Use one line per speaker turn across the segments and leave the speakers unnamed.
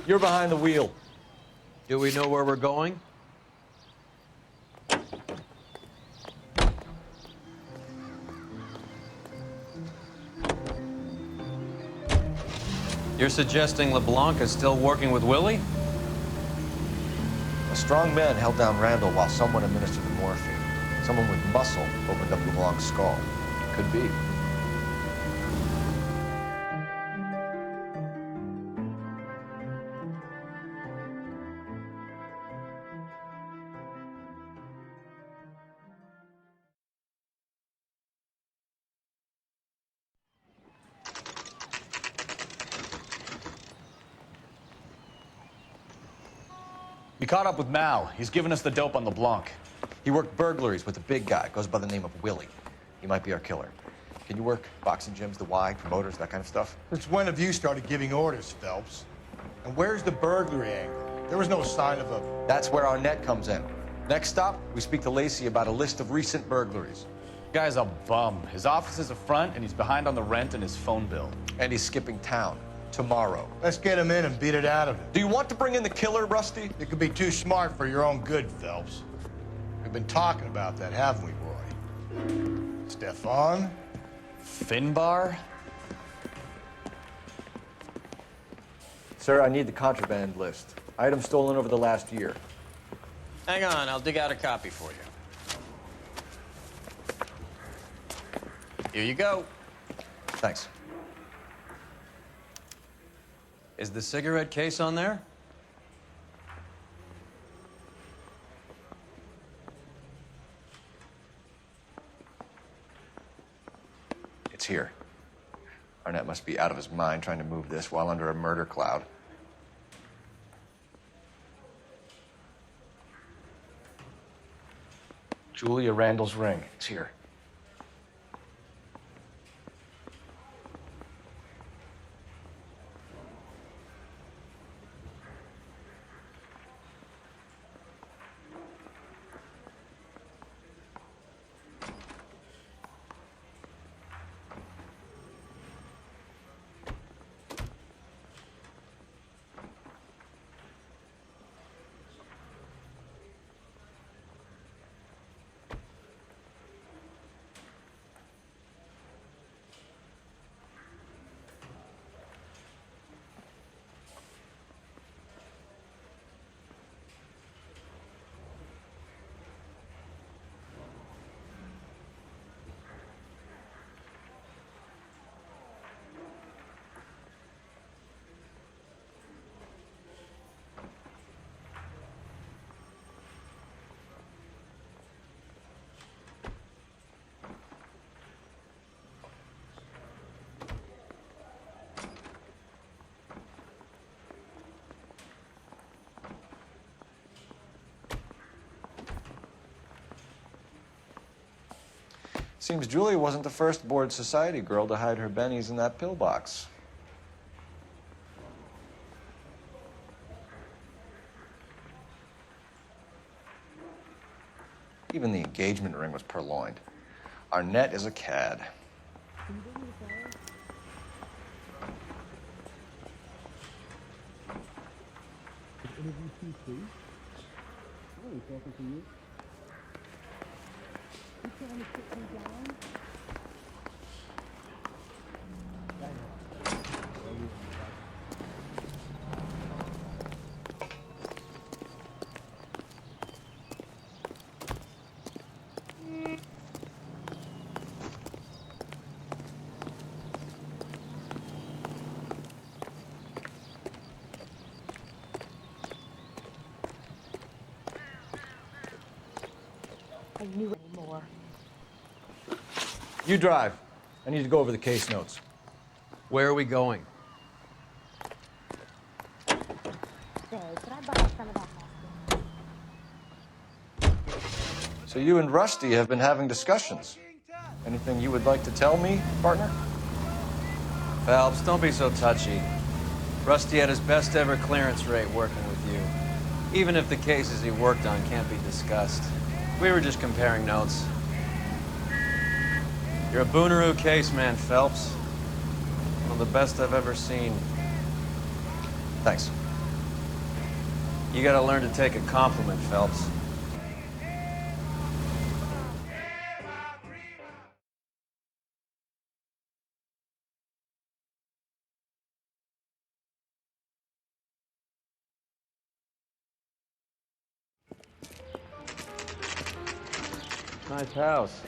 You're behind the wheel.
Do we know where we're going? You're suggesting LeBlanc is still working with Willie?
A strong man held down Randall while someone administered the morphine. Someone with muscle opened up LeBlanc's skull. Could be.
We caught up with Mao. He's given us the dope on LeBlanc.
He worked burglaries with a big guy. Goes by the name of Willie. He might be our killer. Can you work boxing gyms, the Y, promoters, that kind of stuff?
Since when have you started giving orders, Phelps? And where's the burglary angle? There was no sign of a...
That's where Arnet comes in. Next stop, we speak to Lacey about a list of recent burglaries.
Guy's a bum. His office is a front, and he's behind on the rent and his phone bill.
And he's skipping town tomorrow.
Let's get him in and beat it out of him.
Do you want to bring in the killer, Rusty?
You could be too smart for your own good, Phelps. We've been talking about that, haven't we, Roy? Stephan?
Finbar?
Sir, I need the contraband list. Items stolen over the last year.
Hang on, I'll dig out a copy for you. Here you go.
Thanks.
Is the cigarette case on there?
It's here. Arnet must be out of his mind trying to move this while under a murder cloud.
Julia Randall's ring. It's here.
Seems Julia wasn't the first bored society girl to hide her bennies in that pillbox. Even the engagement ring was purloined. Arnet is a cad.
Knew anymore.
You drive. I need to go over the case notes.
Where are we going?
Say, could I borrow some of that muscle?
So you and Rusty have been having discussions. Anything you would like to tell me, partner?
Phelps, don't be so touchy. Rusty had his best ever clearance rate working with you. Even if the cases he worked on can't be discussed. We were just comparing notes. You're a Booneroo case man, Phelps. One of the best I've ever seen.
Thanks.
You gotta learn to take a compliment, Phelps. Nice house.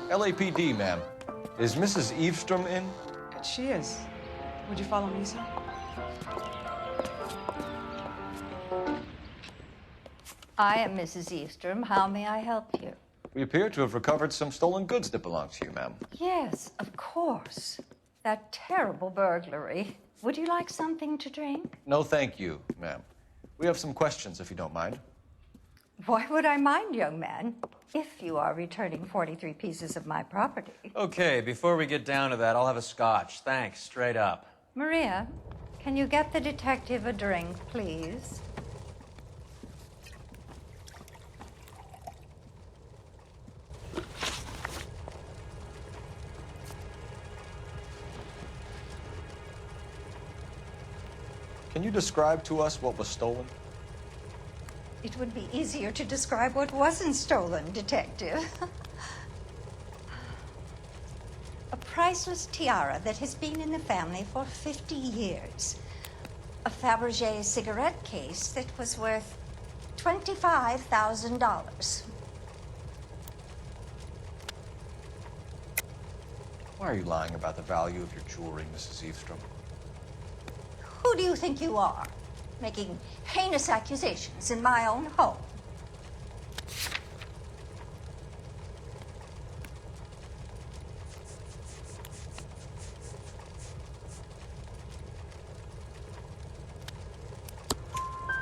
LAPD, ma'am. Is Mrs. Evestrom in?
She is. Would you follow me, sir?
I am Mrs. Evestrom. How may I help you?
We appear to have recovered some stolen goods that belong to you, ma'am.
Yes, of course. That terrible burglary. Would you like something to drink?
No, thank you, ma'am. We have some questions, if you don't mind.
Why would I mind, young man, if you are returning 43 pieces of my property?
Okay, before we get down to that, I'll have a scotch. Thanks, straight up.
Maria, can you get the detective a drink, please?
Can you describe to us what was stolen?
It would be easier to describe what wasn't stolen, Detective. A priceless tiara that has been in the family for 50 years. A Fabergé cigarette case that was worth $25,000.
Why are you lying about the value of your jewelry, Mrs. Evestrom?
Who do you think you are, making heinous accusations in my own home?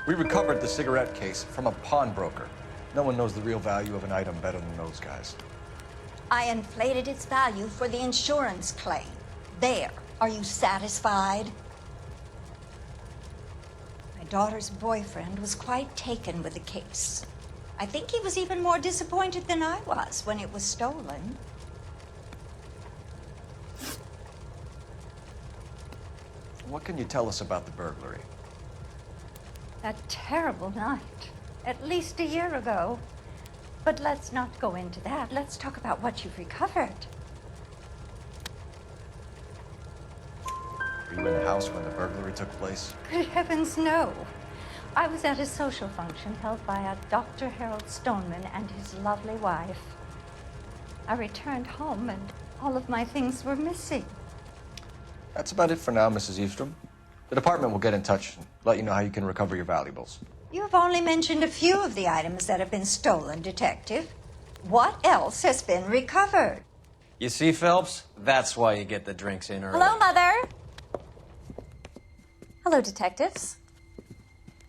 We recovered the cigarette case from a pawnbroker. No one knows the real value of an item better than those guys.
I inflated its value for the insurance claim. There. Are you satisfied? My daughter's boyfriend was quite taken with the case. I think he was even more disappointed than I was when it was stolen.
What can you tell us about the burglary?
That terrible night, at least a year ago. But let's not go into that. Let's talk about what you've recovered.
Were you in the house when the burglary took place?
Good heavens, no. I was at a social function held by a Dr. Harold Stoneman and his lovely wife. I returned home and all of my things were missing.
That's about it for now, Mrs. Evestrom. The department will get in touch and let you know how you can recover your valuables.
You have only mentioned a few of the items that have been stolen, Detective. What else has been recovered?
You see, Phelps? That's why you get the drinks in early.
Hello, Mother. Hello, detectives.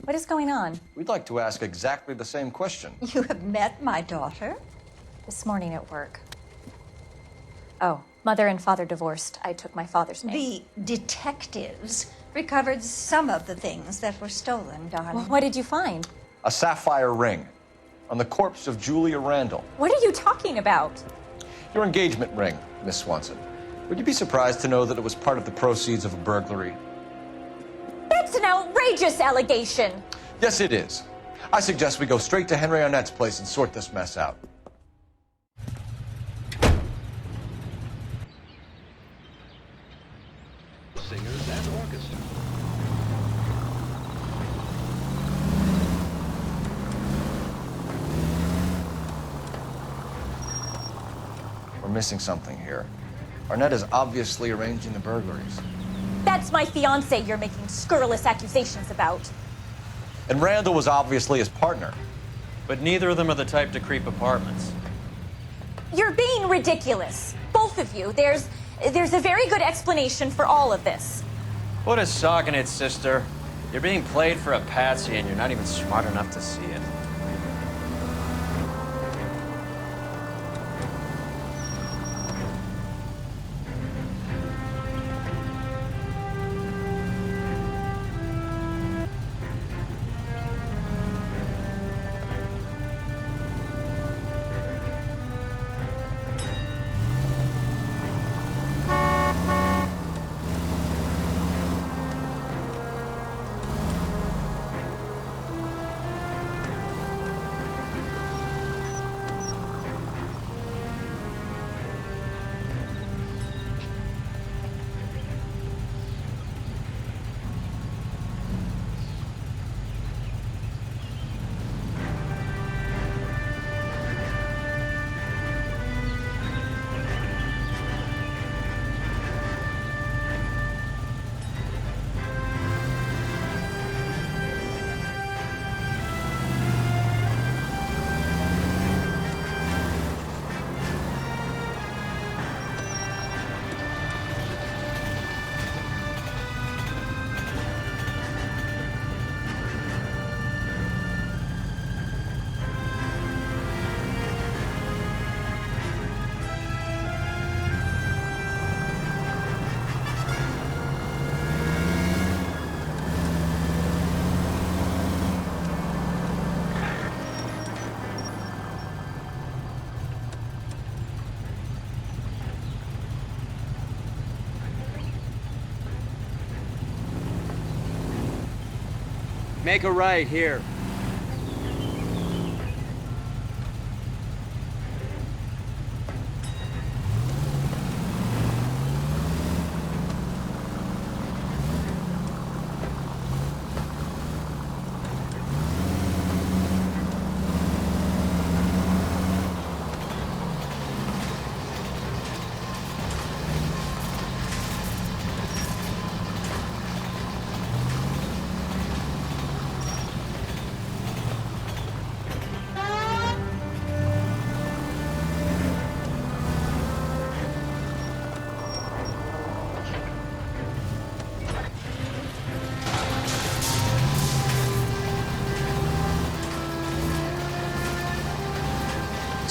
What is going on?
We'd like to ask exactly the same question.
You have met my daughter?
This morning at work. Oh, mother and father divorced. I took my father's name.
The detectives recovered some of the things that were stolen, darling.
Well, what did you find?
A sapphire ring on the corpse of Julia Randall.
What are you talking about?
Your engagement ring, Miss Swanson. Would you be surprised to know that it was part of the proceeds of a burglary?
That's an outrageous allegation.
Yes, it is. I suggest we go straight to Henry Arnet's place and sort this mess out.
Singers and orchestra.
We're missing something here. Arnet is obviously arranging the burglaries.
That's my fiance you're making scurrilous accusations about.
And Randall was obviously his partner.
But neither of them are the type to creep apartments.
You're being ridiculous. Both of you. There's a very good explanation for all of this.
What is sogging it, sister? You're being played for a patsy and you're not even smart enough to see it. Make a right here.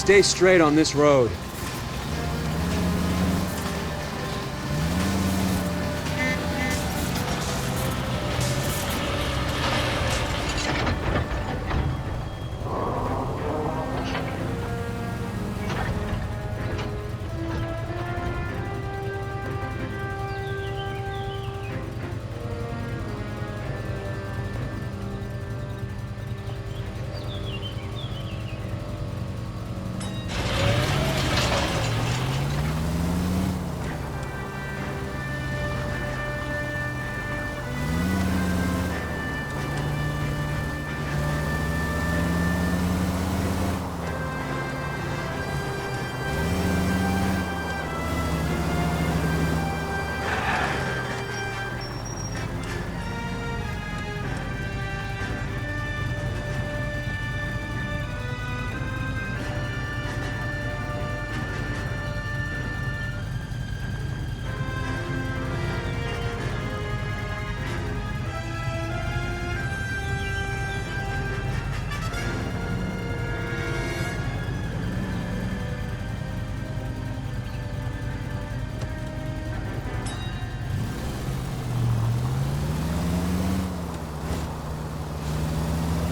Stay straight on this road.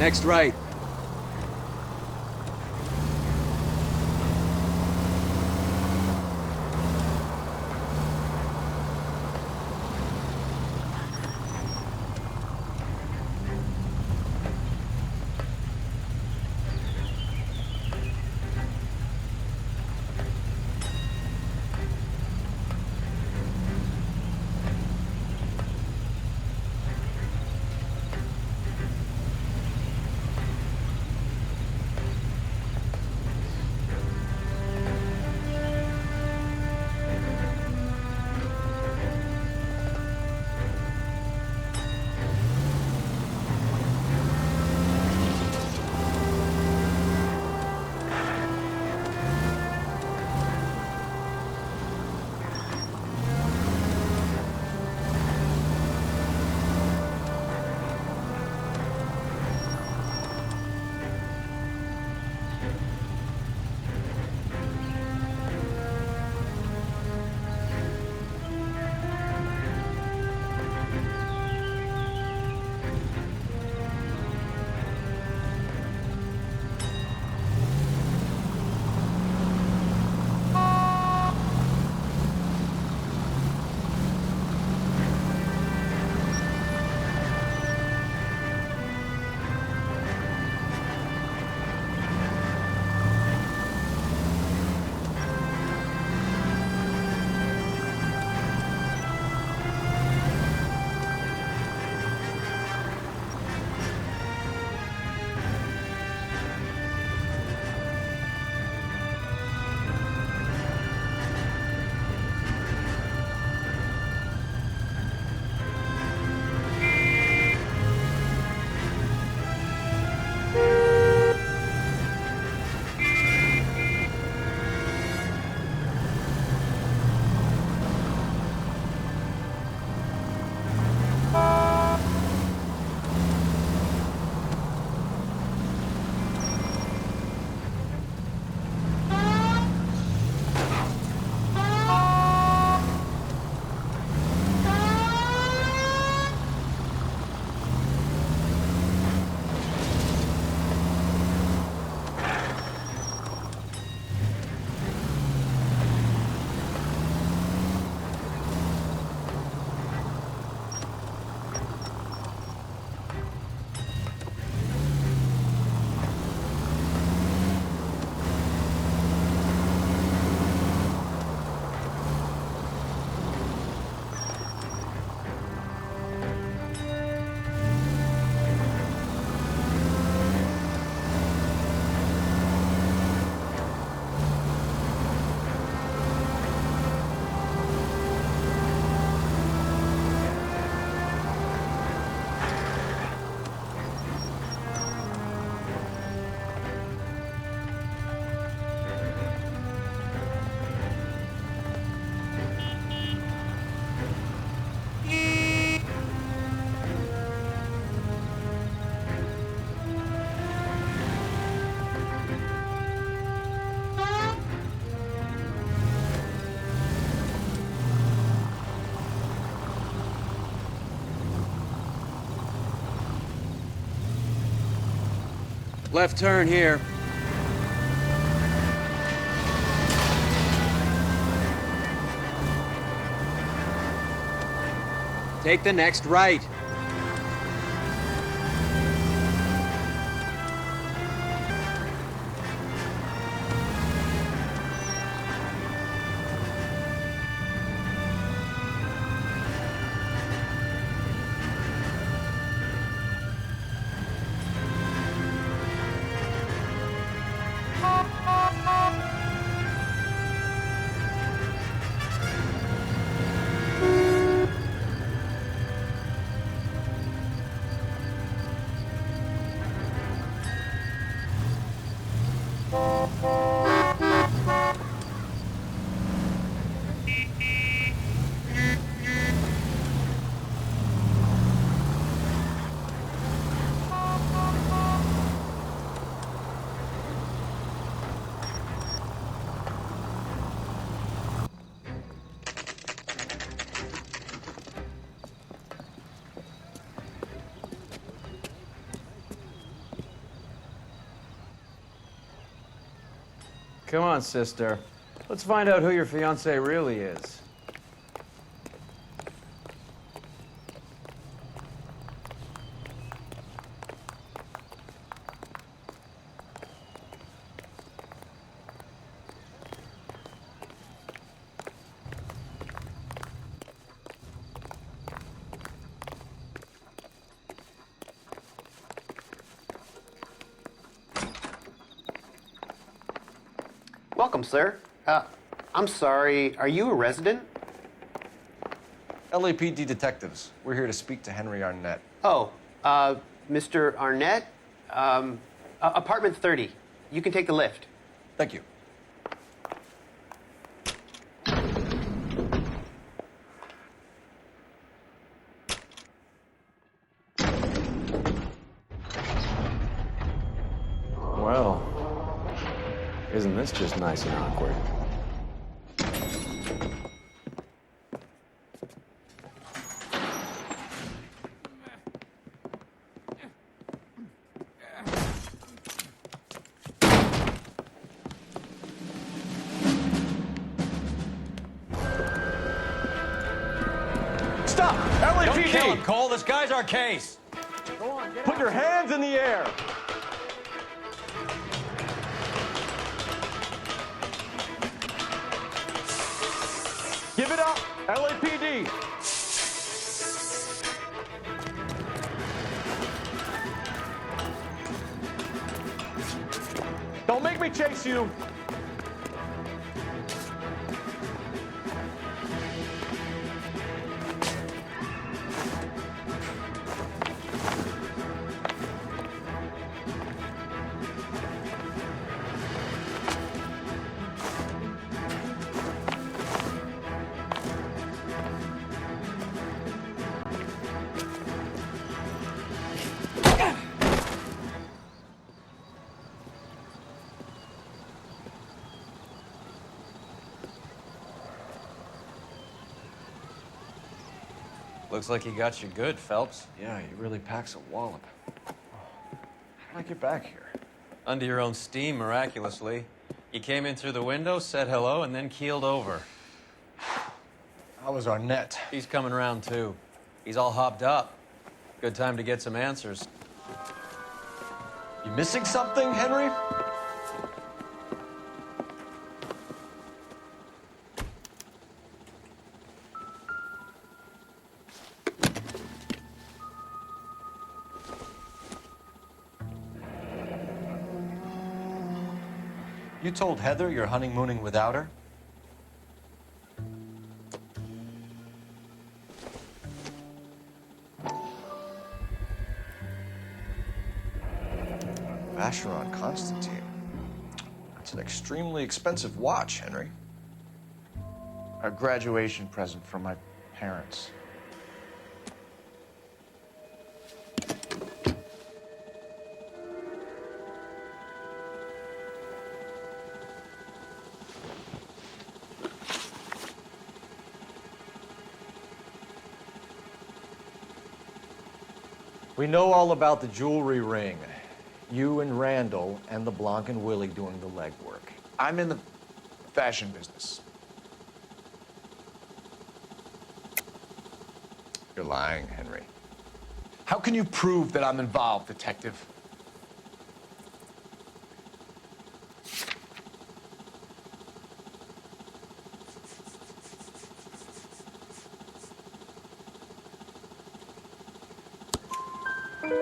Next right. Left turn here. Take the next right. Come on, sister. Let's find out who your fiancé really is.
Welcome, sir. I'm sorry, are you a resident?
LAPD detectives. We're here to speak to Henry Arnet.
Oh, Mr. Arnet? Apartment 30. You can take the lift.
Thank you.
Well, isn't this just nice and awkward?
Stop!
Don't kill him,
LAPD!
Cole. This guy's our case.
Put your hands in the air! Give it up, LAPD! Don't make me chase you!
Looks like he got you good, Phelps.
Yeah, he really packs a wallop. How did I get back here?
Under your own steam, miraculously. You came in through the window, said hello, and then keeled over.
How was Arnet?
He's coming around, too. He's all hopped up. Good time to get some answers.
You missing something, Henry? You told Heather you're honeymooning without her? Vacheron Constantine. That's an extremely expensive watch, Henry. A graduation present from my parents. We know all about the jewelry ring. You and Randall and LeBlanc and Willie doing the legwork. I'm in the fashion business. You're lying, Henry.
How can you prove that I'm involved, Detective?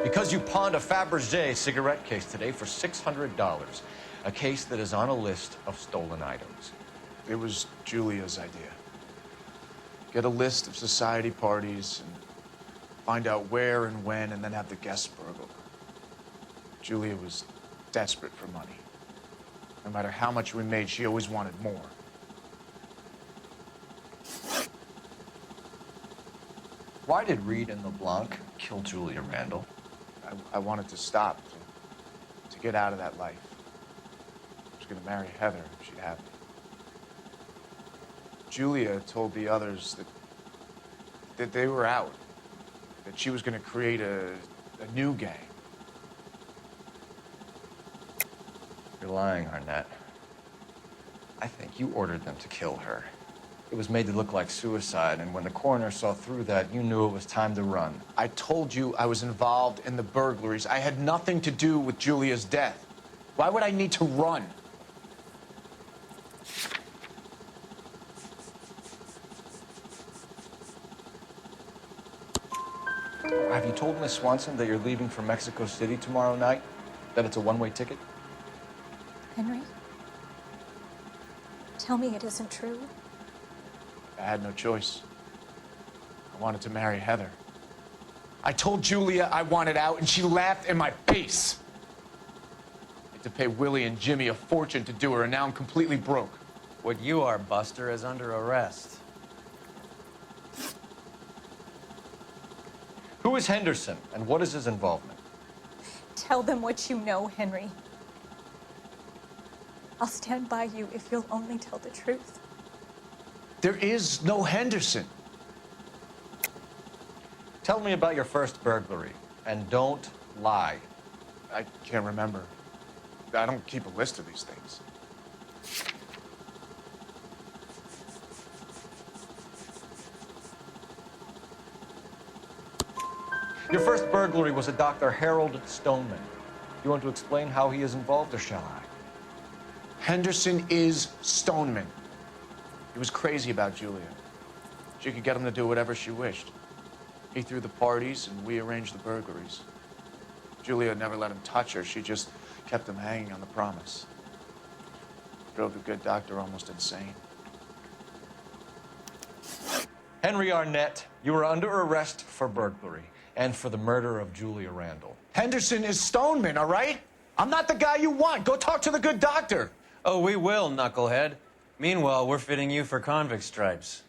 Because you pawned a Fabergé cigarette case today for $600. A case that is on a list of stolen items.
It was Julia's idea. Get a list of society parties and find out where and when, and then have the guests burgled. Julia was desperate for money. No matter how much we made, she always wanted more.
Why did Reed and LeBlanc kill Julia Randall?
I wanted to stop, to get out of that life. I was gonna marry Heather if she'd have me. Julia told the others that they were out, that she was gonna create a new gang.
You're lying, Arnet. I think you ordered them to kill her. It was made to look like suicide, and when the coroner saw through that, you knew it was time to run.
I told you I was involved in the burglaries. I had nothing to do with Julia's death. Why would I need to run?
Have you told Miss Swanson that you're leaving for Mexico City tomorrow night? That it's a one-way ticket?
Henry? Tell me it isn't true.
I had no choice. I wanted to marry Heather. I told Julia I wanted out, and she laughed in my face. I had to pay Willie and Jimmy a fortune to do her, and now I'm completely broke.
What you are, Buster, is under arrest.
Who is Henderson, and what is his involvement?
Tell them what you know, Henry. I'll stand by you if you'll only tell the truth.
There is no Henderson.
Tell me about your first burglary, and don't lie.
I can't remember. I don't keep a list of these things.
Your first burglary was a Dr. Harold Stoneman. You want to explain how he is involved, or shall I?
Henderson is Stoneman. He was crazy about Julia. She could get him to do whatever she wished. He threw the parties, and we arranged the burglaries. Julia never let him touch her. She just kept him hanging on the promise. Drove the good doctor almost insane.
Henry Arnet, you are under arrest for burglary and for the murder of Julia Randall.
Henderson is Stoneman, all right? I'm not the guy you want. Go talk to the good doctor.
Oh, we will, knucklehead. Meanwhile, we're fitting you for convict stripes.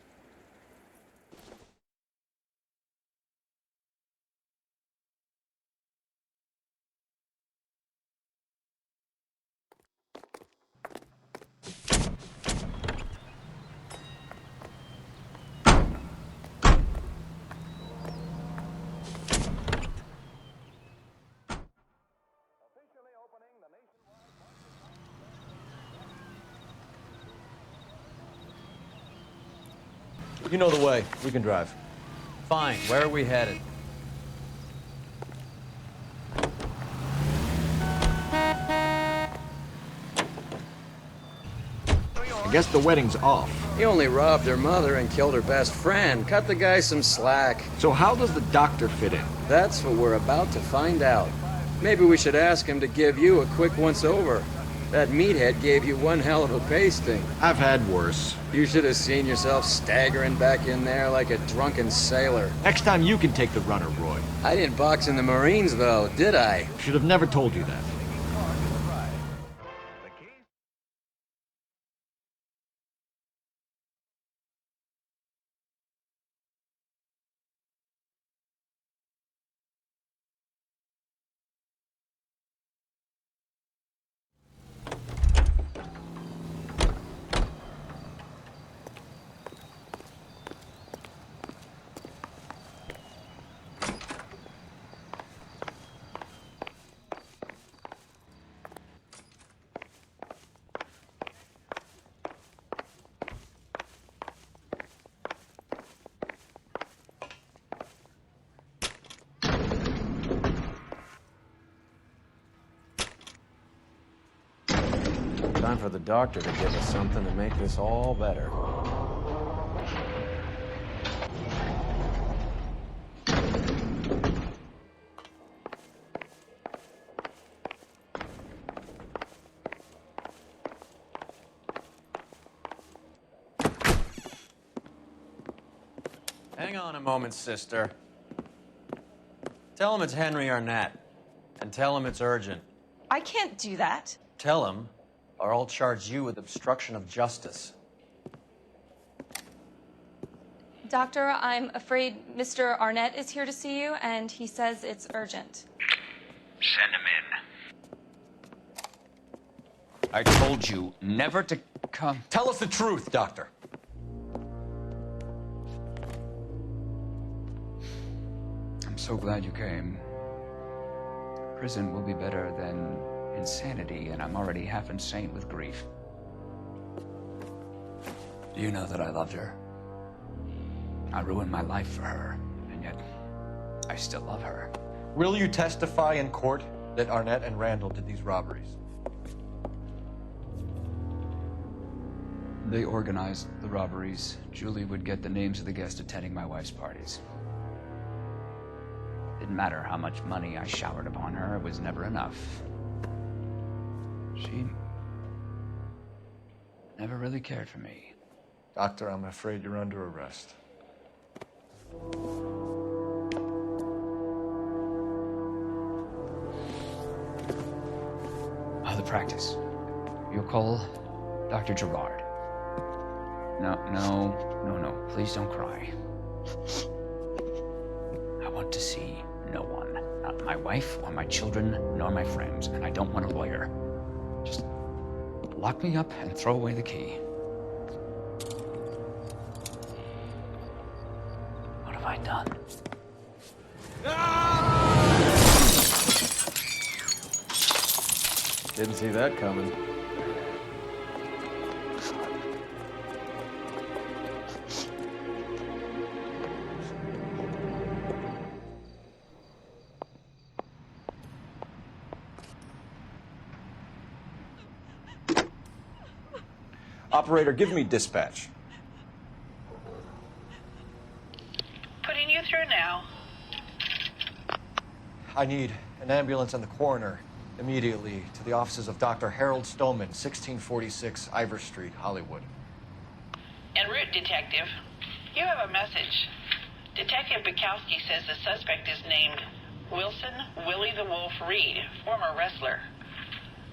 You know the way. We can drive.
Fine. Where are we headed?
I guess the wedding's off.
He only robbed her mother and killed her best friend. Cut the guy some slack.
So how does the doctor fit in?
That's what we're about to find out. Maybe we should ask him to give you a quick once-over. That meathead gave you one hell of a pasting.
I've had worse.
You should have seen yourself staggering back in there like a drunken sailor.
Next time you can take the runner, Roy.
I didn't box in the Marines, though, did I?
Should have never told you that.
for the doctor to give us something to make this all better. Hang on a moment, sister. Tell him it's Henry Arnet, and tell him it's urgent.
I can't do that.
Tell him, or I'll charge you with obstruction of justice.
Doctor, I'm afraid Mr. Arnet is here to see you, and he says it's urgent.
Send him in. I told you never to come.
Tell us the truth, Doctor.
I'm so glad you came. Prison will be better than insanity, and I'm already half insane with grief. Do you know that I loved her? I ruined my life for her, and yet I still love her.
Will you testify in court that Arnet and Randall did these robberies?
They organized the robberies. Julie would get the names of the guests attending my wife's parties. Didn't matter how much money I showered upon her, it was never enough. She never really cared for me.
Doctor, I'm afraid you're under arrest.
Oh, the practice. You'll call Dr. Gerard. No. Please don't cry. I want to see no one. Not my wife or my children, nor my friends. And I don't want a lawyer. Just lock me up and throw away the key. What have I done?
Didn't see that coming.
Operator, give me dispatch.
Putting you through now.
I need an ambulance and the coroner immediately to the offices of Dr. Harold Stoneman, 1646 Ivor Street, Hollywood.
En route, Detective. You have a message. Detective Bukowski says the suspect is named Wilson Willie the Wolf Reed, former wrestler.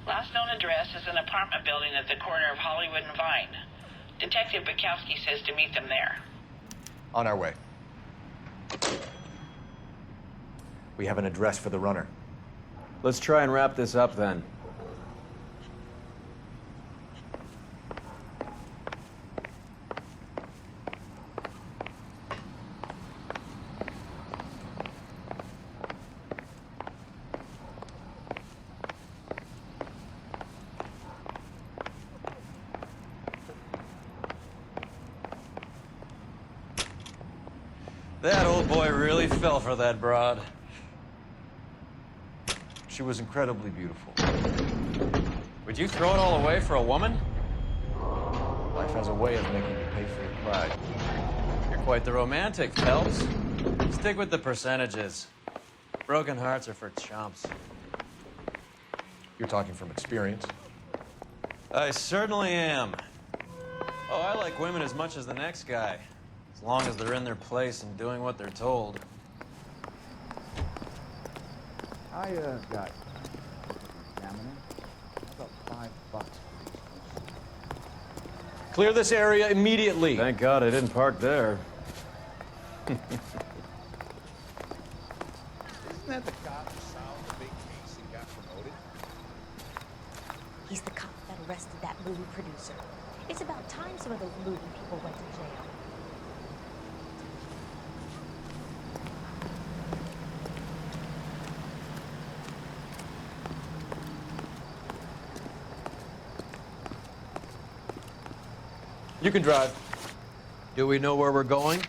Last known address is an apartment building at the corner of Hollywood and Vine. Detective Bukowski says to meet them there.
On our way. We have an address for the runner.
Let's try and wrap this up then. That old boy really fell for that broad.
She was incredibly beautiful.
Would you throw it all away for a woman?
Life has a way of making you pay for your pride.
You're quite the romantic, Phelps. Stick with the percentages. Broken hearts are for chumps.
You're talking from experience.
I certainly am. Oh, I like women as much as the next guy. As long as they're in their place and doing what they're told.
I got examining. About $5.
Clear this area immediately.
Thank God I didn't park there.
Isn't that the cop who solved the big case and got promoted?
He's the cop that arrested that movie producer. It's about time some of those movie people went to jail.
You can drive.
Do we know where we're going?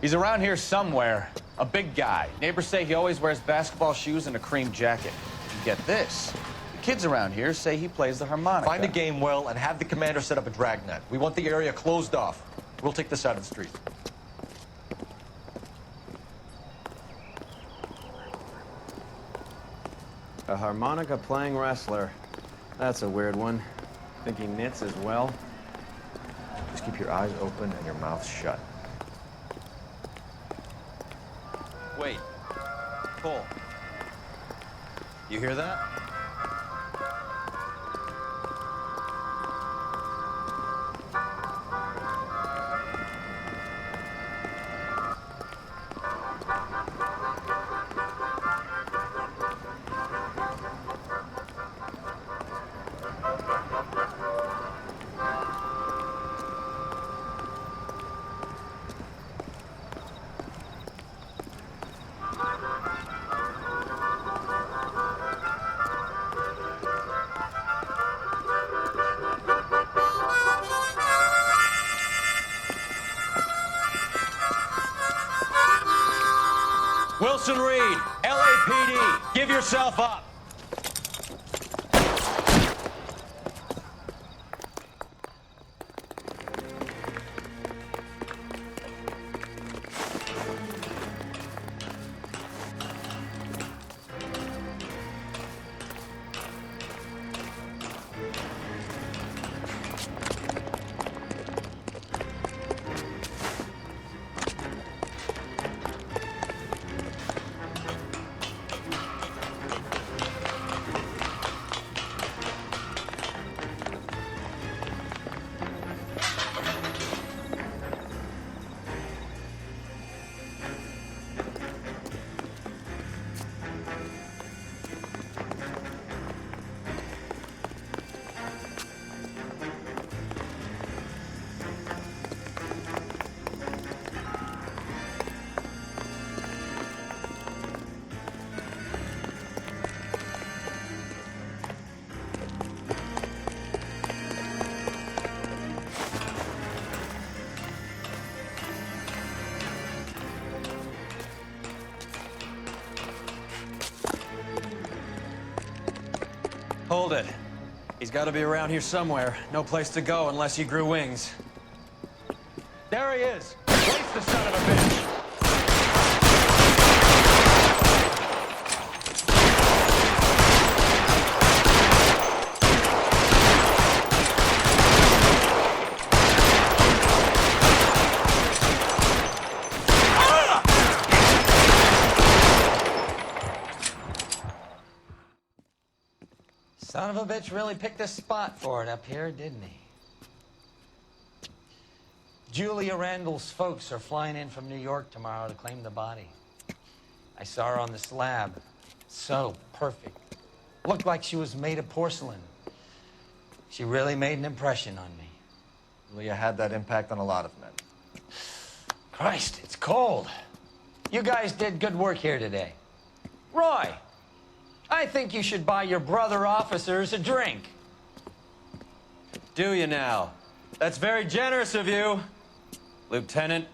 He's around here somewhere. A big guy. Neighbors say he always wears basketball shoes and a cream jacket. And get this. The kids around here say he plays the harmonica.
Find a game well and have the commander set up a dragnet. We want the area closed off. We'll take this out of the street.
A harmonica-playing wrestler. That's a weird one. Think he knits as well?
Just keep your eyes open and your mouth shut.
Wait. Cole. You hear that? Wilson Reed, LAPD, give yourself up. Hold it. He's got to be around here somewhere. No place to go unless he grew wings. There he is. Release the son of a bitch.
Son of a bitch really picked a spot for it up here, didn't he? Julia Randall's folks are flying in from New York tomorrow to claim the body. I saw her on the slab. So perfect. Looked like she was made of porcelain. She really made an impression on me.
Julia had that impact on a lot of men.
Christ, it's cold. You guys did good work here today. Roy, I think you should buy your brother officers a drink.
Do you now? That's very generous of you, Lieutenant